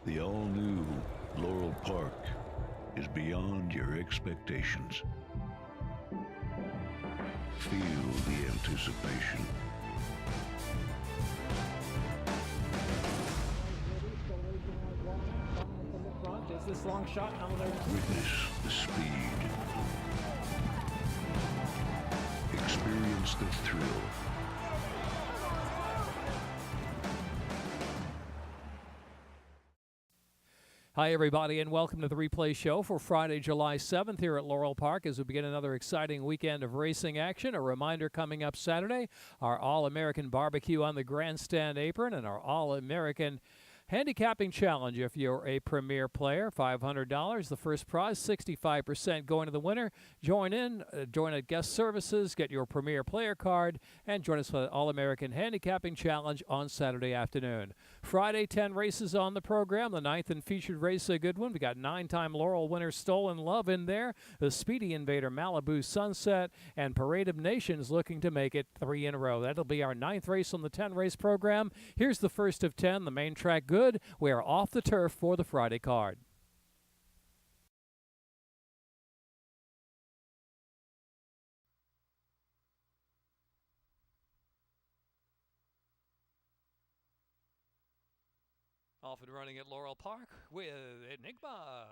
The all-new Laurel Park is beyond your expectations. Feel the anticipation. Is this long shot? Witness the speed. Experience the thrill. Hi, everybody, and welcome to the Replay Show for Friday, July 7th here at Laurel Park as we begin another exciting weekend of racing action. A reminder coming up Saturday, our All-American Barbecue on the Grandstand Apron and our All-American Handicapping Challenge. If you're a premier player, $500. The first prize, 65% going to the winner. Join at guest services, get your premier player card, and join us for the All-American Handicapping Challenge on Saturday afternoon. Friday, 10 races on the program. The ninth and featured race, a good one. We got 9-time Laurel winner Stolen Love in there. The Speedy Invader Malibu Sunset, and Parade of Nations looking to make it 3 in a row. That'll be our 9th race on the 10-race program. Here's the first of 10, the main track good. We are off the turf for the Friday card. Off and running at Laurel Park with Enigma.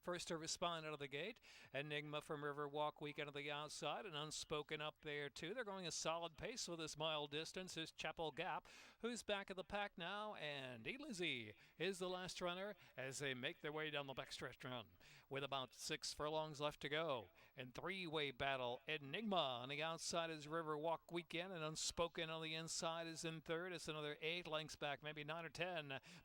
First to respond out of the gate, Enigma from Riverwalk Weekend of the outside, and Unspoken up there too. They're going a solid pace with this mile distance. Is Chapel Gap, who's back of the pack now, and Elizzy is the last runner as they make their way down the backstretch run with about 6 furlongs left to go. And three-way battle, Enigma on the outside is Riverwalk Weekend, and Unspoken on the inside is in third. It's another 8 lengths back, maybe 9 or 10,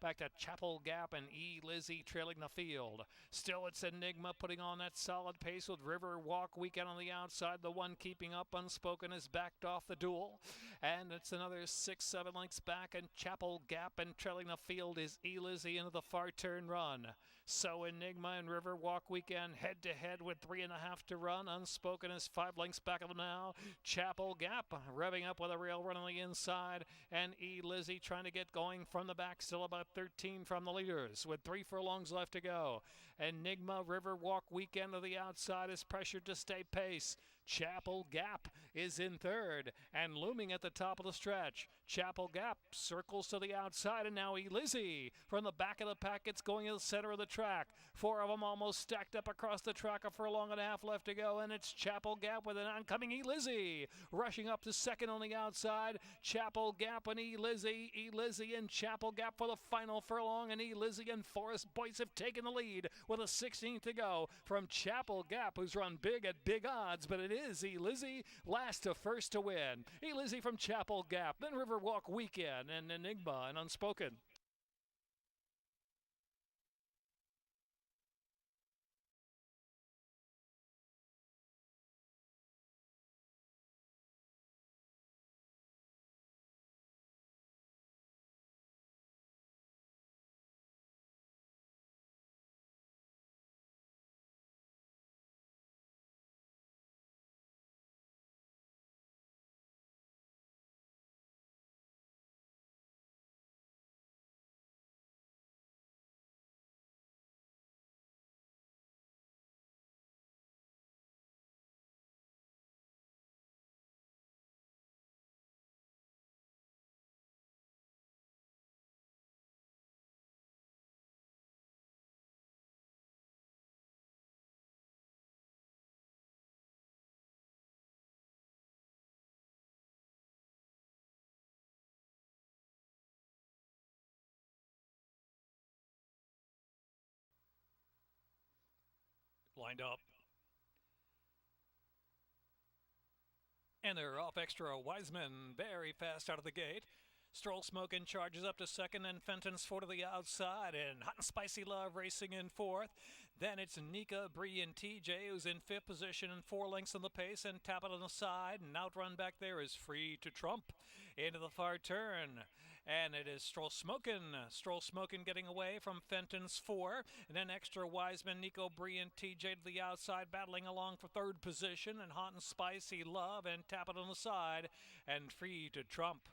back to Chapel Gap and Elizzy trailing the field. Still it's Enigma putting on that solid pace with Riverwalk Weekend on the outside. The one keeping up, Unspoken, is backed off the duel. And it's another 6-7 lengths back, and Chapel Gap, and trailing the field is Elizzy into the far turn run. So Enigma and Riverwalk Weekend head-to-head with 3.5 to run. Unspoken is 5 lengths back of them now. Chapel Gap revving up with a rail run on the inside, and Elizzy trying to get going from the back, still about 13 from the leaders with 3 furlongs left to go. Enigma, Riverwalk Weekend to the outside is pressured to stay pace. Chapel Gap is in third and looming at the top of the stretch. Chapel Gap circles to the outside, and now Elizzy from the back of the pack gets going to the center of the track. 4 of them almost stacked up across the track, a furlong and a half left to go, and it's Chapel Gap with an oncoming Elizzy rushing up to second on the outside. Chapel Gap and Elizzy and Chapel Gap for the final furlong, and Elizzy and Forest Boyce have taken the lead with a 16th to go from Chapel Gap, who's run big at big odds, but it is Elizzy last to first to win. Elizzy from Chapel Gap, then Riverwalk Weekend, and Enigma and Unspoken. Lined up. And they're off extra. Wiseman very fast out of the gate. Stroll Smokin' charges up to second, and Fenton's 4 to the outside, and Hot and Spicy Love racing in fourth. Then it's Nika, Bree, and TJ, who's in 5th position and 4 lengths on the pace, and tap it on the side, and outrun back there is Free to Trump into the far turn. And it is Stroll Smokin' getting away from Fenton's 4. And then extra Wiseman, Nico, Bree, and TJ to the outside, battling along for 3rd position. And Hot and Spicy Love and Tap It on the side. And Free to Trump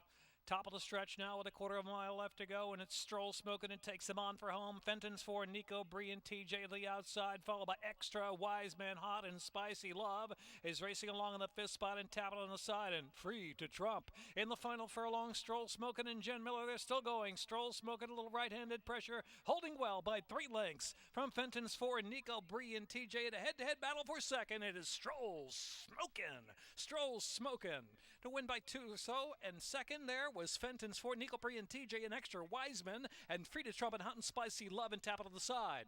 Top of the stretch now with a quarter of a mile left to go, and it's Stroll Smoking and takes them on for home. Fenton's for Nico, Bree, and TJ to the outside, followed by Extra, Wise Man, Hot, and Spicy Love is racing along in the fifth spot and Tapple on the side, and Free to Trump. In the final furlong, Stroll Smoking and Jen Miller, they're still going. Stroll Smoking, a little right-handed pressure, holding well by 3 lengths from Fenton's for Nico, Bree, and TJ. In a head-to-head battle for second, it is Stroll Smoking. Stroll Smoking to win by 2 or so, and second there was Fenton's for Nico, Bree, and TJ, and Extra, Wiseman, and Free to Trump and Hot and Spicy Love and Tapple to the side.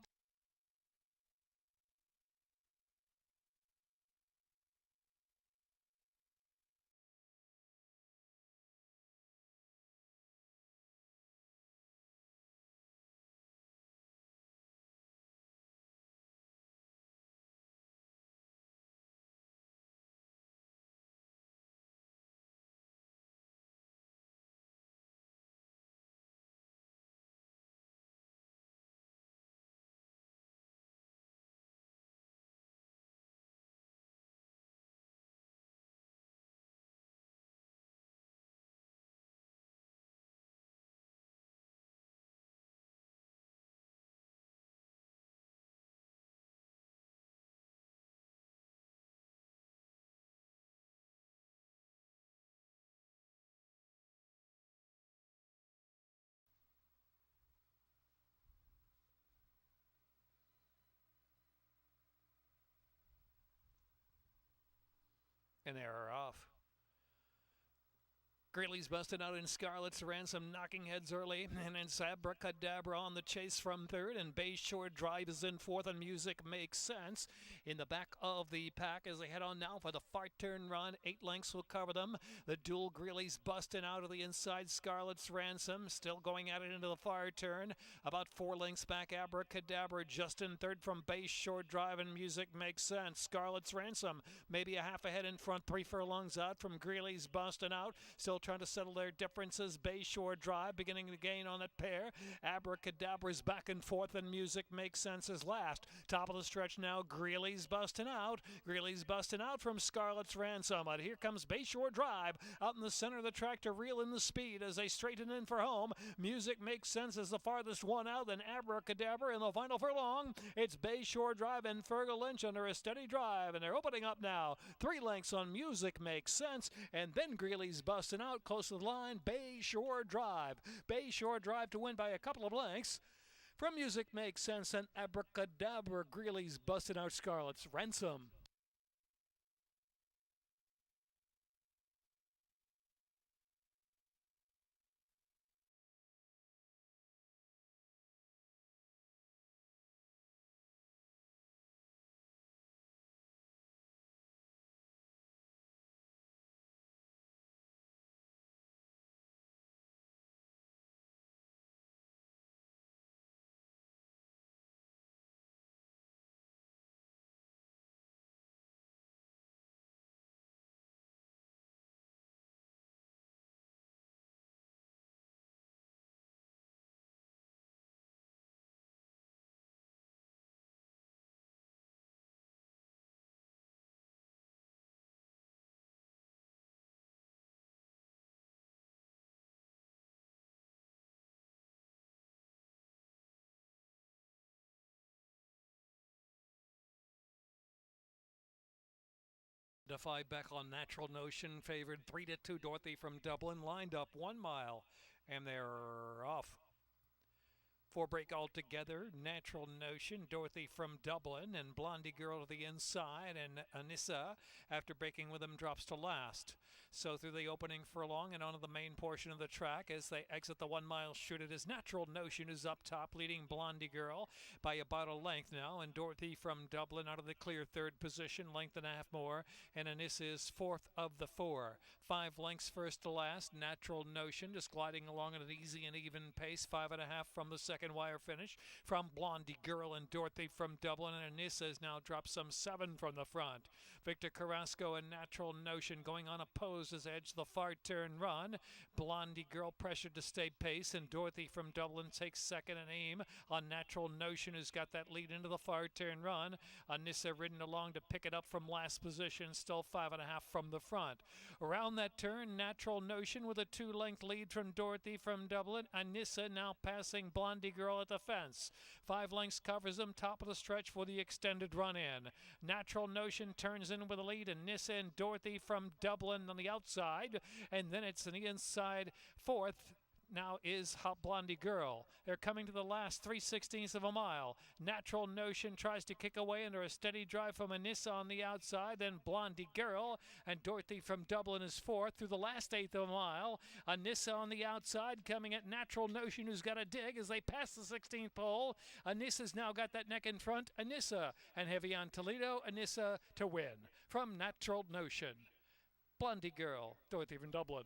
And they're off. Greeley's busted out in Scarlet's Ransom, knocking heads early, and it's Abracadabra on the chase from third, and Bayshore Drive is in fourth, and Music Makes Sense in the back of the pack as they head on now for the far turn run. 8 lengths will cover them. The dual Greeley's busting out of the inside. Scarlet's Ransom still going at it into the far turn. About 4 lengths back, Abracadabra just in third from Bayshore Drive, and Music Makes Sense. Scarlet's Ransom maybe a half ahead in front, 3 furlongs out from Greeley's busting out. Still trying to settle their differences. Bayshore Drive beginning to gain on that pair. Abracadabra's back and forth, and Music Makes Sense is last. Top of the stretch now, Greeley's busting out. Greeley's busting out from Scarlet's Ransom. But here comes Bayshore Drive out in the center of the track to reel in the speed as they straighten in for home. Music Makes Sense is the farthest one out, then Abracadabra in the final furlong. It's Bayshore Drive and Fergal Lynch under a steady drive, and they're opening up now. 3 lengths on Music Makes Sense, and then Greeley's busting out close to the line. Bayshore Drive. Bayshore Drive to win by a couple of lengths from Music Makes Sense, and Abracadabra. Greeley's busting out Scarlet's Ransom. Defy Beck on Natural Notion, favored 3-2. Dorothy from Dublin lined up 1 mile, and they're off. 4 break altogether. Natural Notion, Dorothy from Dublin, and Blondie Girl to the inside, and Anissa, after breaking with them, drops to last. So through the opening furlong and onto the main portion of the track as they exit the 1 mile shoot, it is Natural Notion is up top, leading Blondie Girl by about a length now, and Dorothy from Dublin out of the clear third position, length and a half more, and Anissa is fourth of the 4. 5 lengths first to last. Natural Notion just gliding along at an easy and even pace, 5.5 from the second second wire finish from Blondie Girl and Dorothy from Dublin, and Anissa has now dropped some 7 from the front. Victor Carrasco and Natural Notion going unopposed as edge the far turn run. Blondie Girl pressured to stay pace, and Dorothy from Dublin takes second and aim on Natural Notion, who's got that lead into the far turn run. Anissa ridden along to pick it up from last position, still 5.5 from the front. Around that turn, Natural Notion with a 2-length lead from Dorothy from Dublin. Anissa now passing Blondie Girl at the fence. 5 lengths covers them, top of the stretch for the extended run in. Natural Notion turns in with a lead, Anissa and Dorothy from Dublin on the outside, and then it's on the inside. Fourth now is Hot Blondie Girl. They're coming to the last 3/16 of a mile. Natural Notion tries to kick away under a steady drive from Anissa on the outside. Then Blondie Girl and Dorothy from Dublin is fourth through the last 1/8 of a mile. Anissa on the outside coming at Natural Notion, who's got a dig as they pass the 16th pole. Anissa's now got that neck in front. Anissa and heavy on Toledo. Anissa to win from Natural Notion. Blondie Girl, Dorothy from Dublin.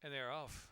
And they're off.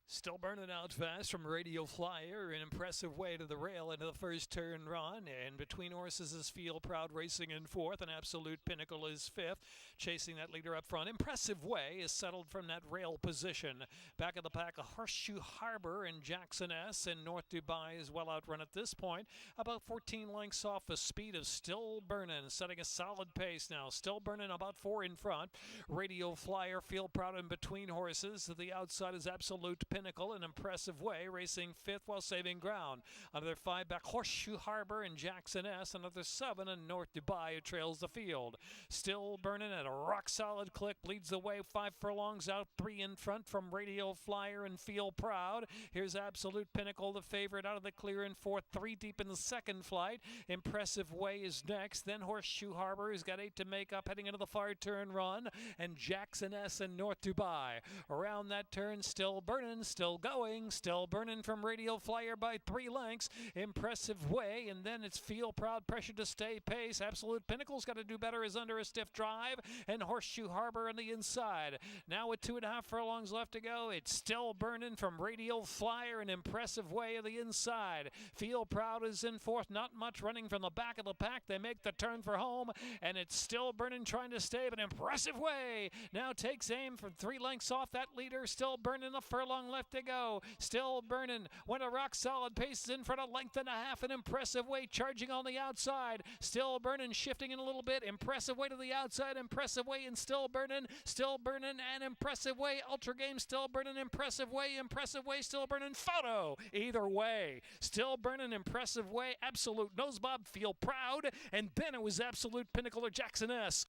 Still burning out fast from Radio Flyer, an impressive way to the rail into the first turn run. And between horses is Feel Proud racing in fourth, and Absolute Pinnacle is fifth, chasing that leader up front. Impressive Way is settled from that rail position. Back of the pack, a Horseshoe Harbor and Jackson S. and North Dubai is well outrun at this point. About 14 lengths off the speed of Still Burnin', setting a solid pace now. Still Burnin' about 4 in front. Radio Flyer, Feel Proud in between horses. To the outside is Absolute Pinnacle, an Impressive Way, racing fifth while saving ground. Another 5 back, Horseshoe Harbor and Jackson S. Another 7 and North Dubai, who trails the field. Still Burnin' at a rock-solid click, leads the way 5 furlongs out, 3 in front from Radio Flyer and Feel Proud. Here's Absolute Pinnacle, the favorite, out of the clear in fourth, 3 deep in the second flight. Impressive Way is next, then Horseshoe Harbor, who's got 8 to make up, heading into the far turn run, and Jackson S. and North Dubai. Around that turn, Still Burnin', still going, Still Burnin' from Radio Flyer by 3 lengths. Impressive Way, and then it's Feel Proud, pressure to stay pace. Absolute Pinnacle's got to do better, is under a stiff drive, and Horseshoe Harbor on the inside. Now with 2.5 furlongs left to go, it's Still Burnin' from Radio Flyer, an Impressive Way of the inside. Feel Proud is in fourth, not much running from the back of the pack. They make the turn for home, and it's Still Burnin' trying to stay, but Impressive Way now takes aim from 3 lengths off that leader. Still Burnin', a furlong left to go. Still Burnin' went a rock solid pace in front of 1.5 lengths, an Impressive Way charging on the outside. Still Burnin' shifting in a little bit. Impressive Way to the outside. Impressive Way and Still Burnin'. Still Burnin' and Impressive Way. Ultra Game, Still Burnin', Impressive Way. Impressive Way, Still Burnin'. Photo either way. Still Burnin', Impressive Way. Absolute Nose Bob, Feel Proud. And then it was Absolute Pinnacle or Jackson S.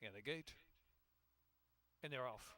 And the gate. And they're off.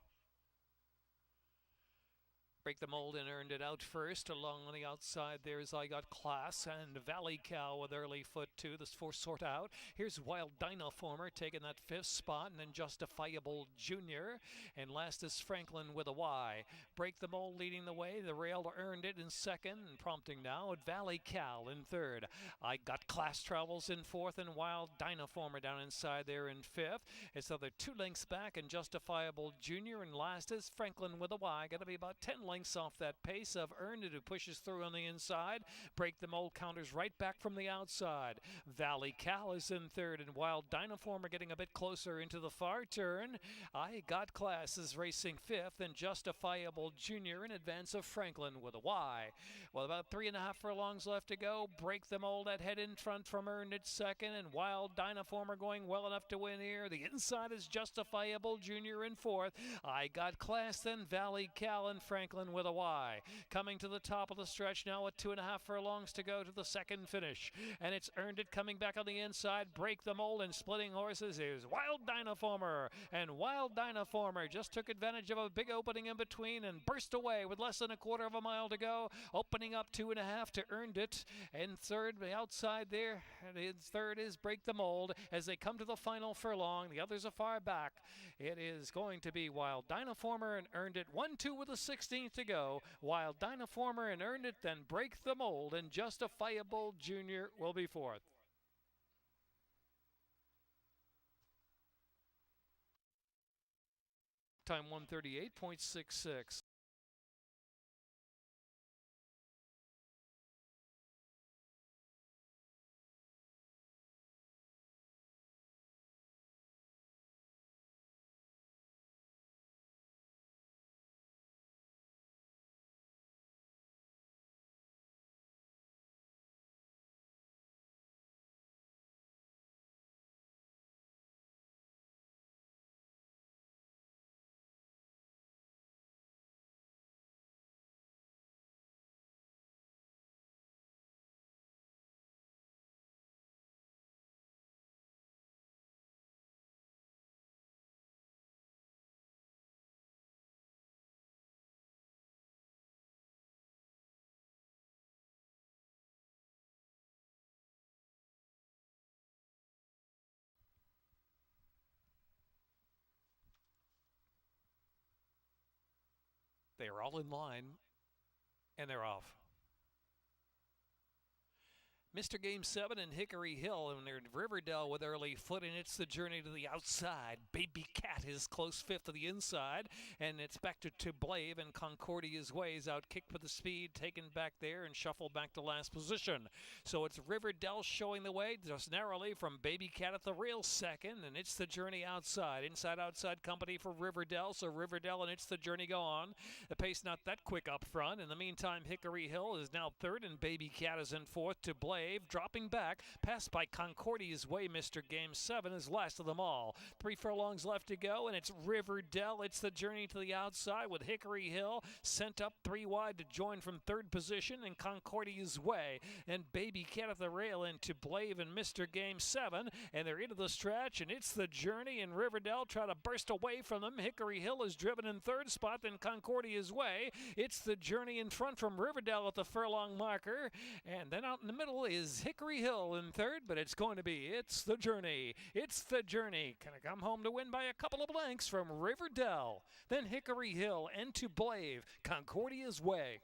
Break the Mold and earned it out first. Along on the outside, there's I Got Class and Valley Cow with early foot two. This four sort out. Here's Wild Dynaformer taking that fifth spot, and then Justifiable Junior. And last is Franklin with a Y. Break the Mold leading the way. The Rail earned it in second, and prompting now at Valley Cow in third. I Got Class travels in fourth, and Wild Dynaformer down inside there in fifth. It's the other 2 lengths back, and Justifiable Junior. And last is Franklin with a Y. Got to be about 10 lengths off that pace of Earned It, who pushes through on the inside. Break the Mold counters right back from the outside. Valley Cal is in third, and Wild Dynaformer getting a bit closer into the far turn. I Got Class is racing fifth, and Justifiable Junior in advance of Franklin with a Y. Well, about 3.5 furlongs left to go. Break the Mold at head in front from Earned It second, and Wild Dynaformer going well enough to win here. The inside is Justifiable Junior in fourth. I Got Class, then Valley Cal and Franklin with a Y. Coming to the top of the stretch now with 2.5 furlongs to go to the second finish. And it's Earned It coming back on the inside. Break the Mold and splitting horses is Wild Dynaformer. And Wild Dynaformer just took advantage of a big opening in between and burst away with less than 1/4 mile to go. Opening up 2.5 to Earned It. And third, outside there, and third is Break the Mold as they come to the final furlong. The others are far back. It is going to be Wild Dynaformer and Earned It. 1-2 with the 16th to go. Wild Dynaformer and Earned It, then Break the Mold, and Justifiable Junior will be fourth. Time 138.66. They are all in line, and they're off. Mr. Game 7 and Hickory Hill, and they're in Riverdale with early foot, and it's the journey to the outside. Baby Cat is close fifth to the inside, and it's back to Blave, and Concordia's Ways out kicked with the speed, taken back there and shuffled back to last position. So it's Riverdale showing the way just narrowly from Baby Cat at the rail second, and it's the journey outside. Inside-outside company for Riverdale, so Riverdale and it's the journey go on. The pace not that quick up front. In the meantime, Hickory Hill is now third, and Baby Cat is in fourth to Blave. Dropping back, passed by Concordia's Way. Mr. Game 7 is last of them all. 3 furlongs left to go, and it's Riverdale. It's the journey to the outside with Hickory Hill sent up 3 wide to join from third position, and Concordia's Way. And Baby Cat at the rail into Blave and Mr. Game 7, and they're into the stretch, and it's the journey, and Riverdale try to burst away from them. Hickory Hill is driven in third spot, then Concordia's Way. It's the journey in front from Riverdale at the furlong marker, and then out in the middle is Hickory Hill in third, but it's going to be It's the Journey. It's the Journey. Can I come home to win by a couple of lengths from Riverdale, then Hickory Hill, and to Blave, Concordia's Way.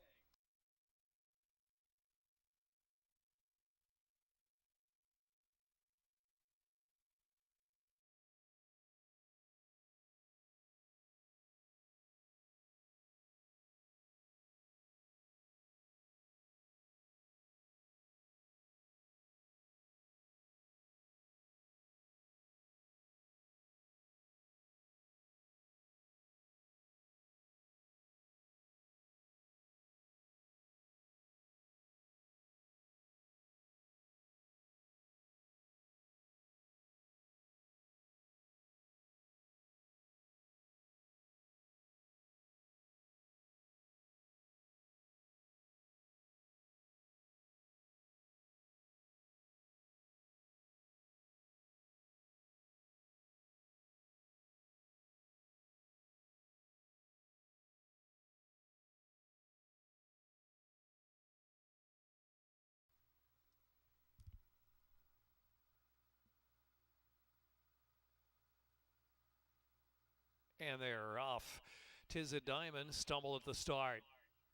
And they're off. Tis a Diamond stumbled at the start.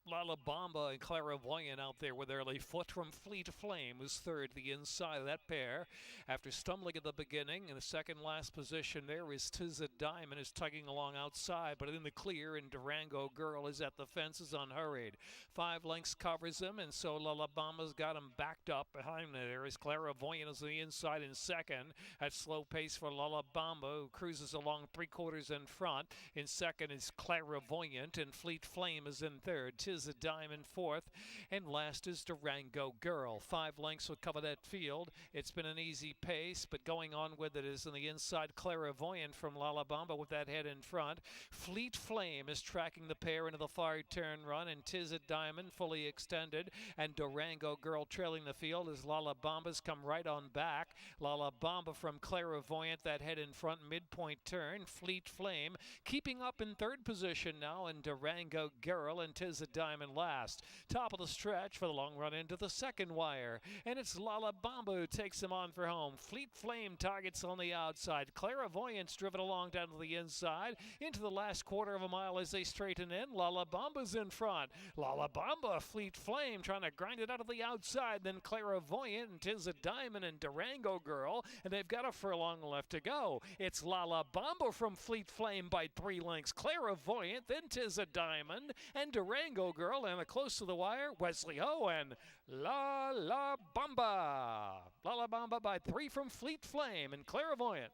Lala Bamba and Clairvoyant out there with early foot from Fleet Flame, who's third to the inside of that pair. After stumbling at the beginning, in the second last position there is Tis a Diamond, is tugging along outside, but in the clear, and Durango Girl is at the fences unhurried. 5 lengths covers him, and so Lala Bamba's got him backed up. Behind there is Clairvoyant is on the inside in second. At slow pace for Lala Bamba, who cruises along 3/4 in front. In second is Clairvoyant, and Fleet Flame is in third. Tis a Diamond fourth, and last is Durango Girl. 5 lengths will cover that field. It's been an easy pace, but going on with it is on the inside Clairvoyant from Lala Bamba with that head in front. Fleet Flame is tracking the pair into the far turn run, and Tis a Diamond fully extended, and Durango Girl trailing the field as Lala Bamba's come right on back. Lala Bamba from Clairvoyant, that head in front, midpoint turn. Fleet Flame keeping up in third position now, and Durango Girl and Tis a Diamond last. Top of the stretch for the long run into the second wire, and it's Lala Bamba who takes him on for home. Fleet Flame targets on the outside. Clairvoyant's driven along down to the inside into the last 1/4 mile as they straighten in. Lala Bamba's in front. Lala Bamba, Fleet Flame trying to grind it out of the outside, then Clairvoyant and Tis a Diamond and Durango Girl, and they've got a furlong left to go. It's Lala Bamba from Fleet Flame by 3 lengths. Clairvoyant, then Tis a Diamond, and Durango Girl, and close to the wire, Wesley Ho and Lala Bamba. Lala Bamba by 3 from Fleet Flame and Clairvoyant.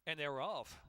And they're off.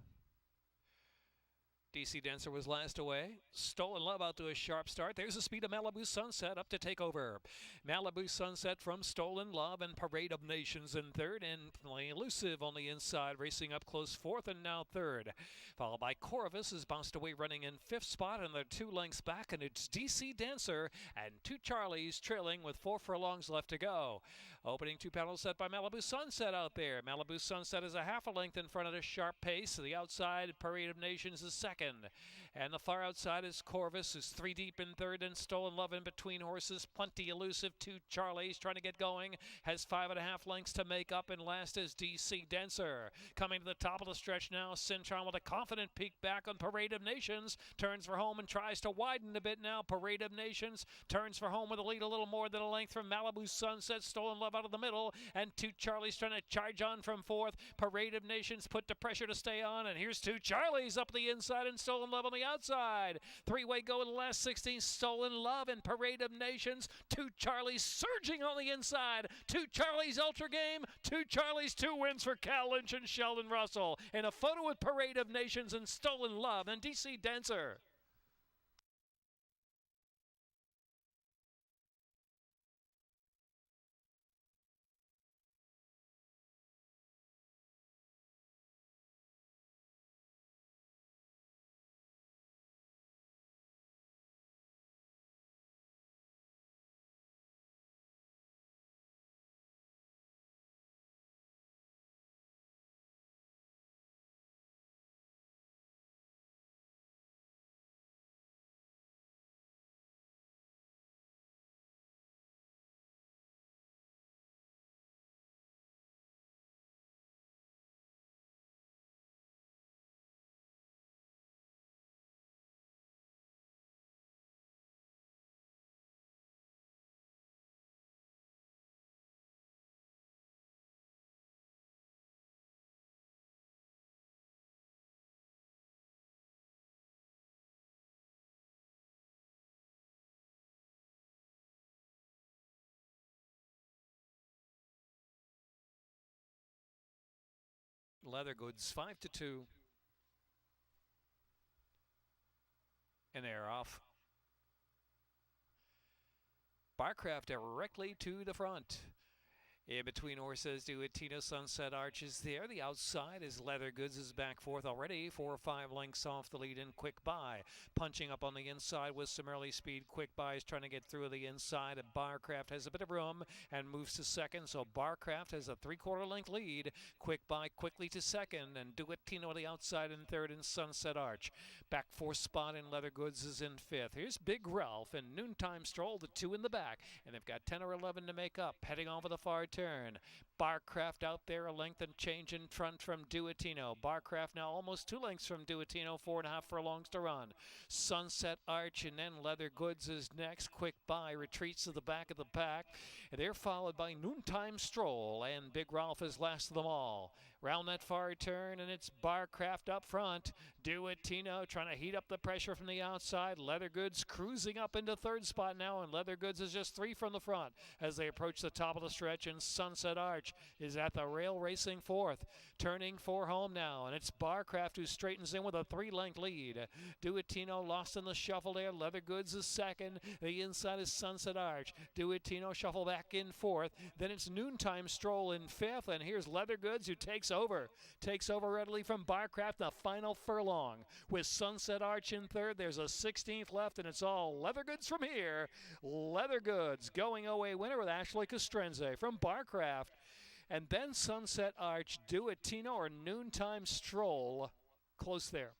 DC Dancer was last away. Stolen Love out to a sharp start. There's the speed of Malibu Sunset up to take over. Malibu Sunset from Stolen Love and Parade of Nations in third, and Elusive on the inside, racing up close fourth and now third. Followed by Corvus is bounced away running in fifth spot, and they're 2 lengths back, and it's DC Dancer and 2 Charlies trailing with 4 furlongs left to go. Opening 2 panels set by Malibu Sunset out there. Malibu Sunset is a 1/2 length in front at a sharp pace. The outside, Parade of Nations is second. And the far outside is Corvus, who's 3 deep in third, and Stolen Love in between horses. Plenty Elusive, 2 Charlies trying to get going. Has 5.5 lengths to make up, and last is DC Dancer. Coming to the top of the stretch now, Cintron with a confident peek back on Parade of Nations. Turns for home and tries to widen a bit now. Parade of Nations turns for home with a lead a little more than a length from Malibu Sunset. Stolen Love out of the middle, and 2 Charlies trying to charge on from fourth. Parade of Nations put to pressure to stay on, and here's 2 Charlies up the inside and Stolen Love on the outside. 3-way go in the last 16. Stolen Love and Parade of Nations. 2 Charlies surging on the inside. 2 Charlies Ultra Game. 2 Charlies, 2 wins for Cal Lynch and Sheldon Russell. In a photo with Parade of Nations and Stolen Love and DC Dancer. Leather Goods 5-2. And they're off. Barcraft directly to the front. In between horses, Duettino Sunset Arch is there. The outside is Leather Goods is back fourth already. 4 or 5 lengths off the lead in Quick Buy. Punching up on the inside with some early speed. Quick Buy is trying to get through the inside. And Barcraft has a bit of room and moves to second. So Barcraft has a 3/4 length lead. Quick Buy quickly to second. And Duettino on the outside in third in Sunset Arch. Back 4 spot in Leather Goods is in fifth. Here's Big Ralph and Noontime Stroll, the 2 in the back. And they've got 10 or 11 to make up. Heading over the far turn. Barcraft out there, a length and change in front from Duettino. Barcraft now almost 2 lengths from Duettino, 4.5 furlongs to run. Sunset Arch and then Leather Goods is next. Quick Buy retreats to the back of the pack. And they're followed by Noontime Stroll, and Big Ralph is last of them all. Round that far turn, and it's Barcraft up front. Duettino trying to heat up the pressure from the outside. Leather Goods cruising up into third spot now, and Leather Goods is just 3 from the front as they approach the top of the stretch, and Sunset Arch is at the rail racing fourth. Turning for home now, and it's Barcraft who straightens in with a 3-length lead. Duettino lost in the shuffle there. Leather Goods is second. The inside is Sunset Arch. Duettino shuffle back in fourth. Then it's Noontime Stroll in fifth, and here's Leather Goods who takes over readily from Barcraft the final furlong. With Sunset Arch in third, there's a 16th left, and it's all Leather Goods from here. Leather Goods going away winner with Ashley Castrense from Barcraft. And then Sunset Arch, Duettino or Noontime Stroll close there.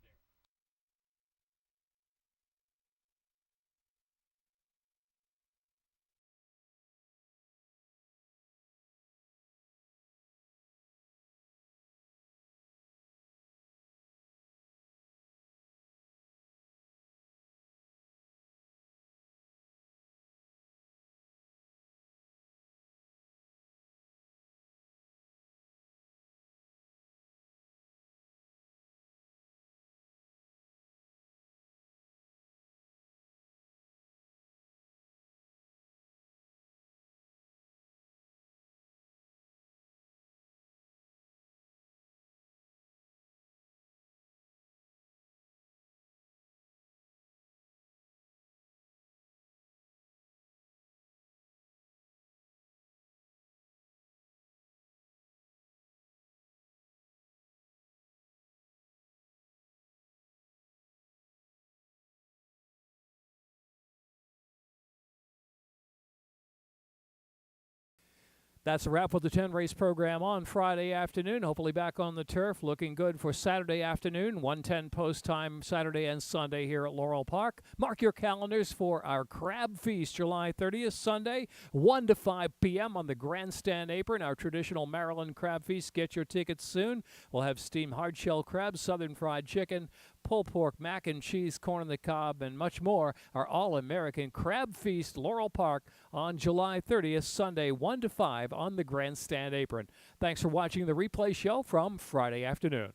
That's a wrap with the 10 race program on Friday afternoon. Hopefully back on the turf. Looking good for Saturday afternoon. 1:10 post time Saturday and Sunday here at Laurel Park. Mark your calendars for our Crab Feast July 30th, Sunday, 1 to 5 p.m. on the Grandstand Apron. Our traditional Maryland Crab Feast. Get your tickets soon. We'll have steamed hard-shell crabs, southern fried chicken, pulled pork, mac and cheese, corn on the cob, and much more. Our all-American Crab Feast, Laurel Park, on July 30th, Sunday, 1 to 5 on the Grandstand Apron. Thanks for watching the replay show from Friday afternoon.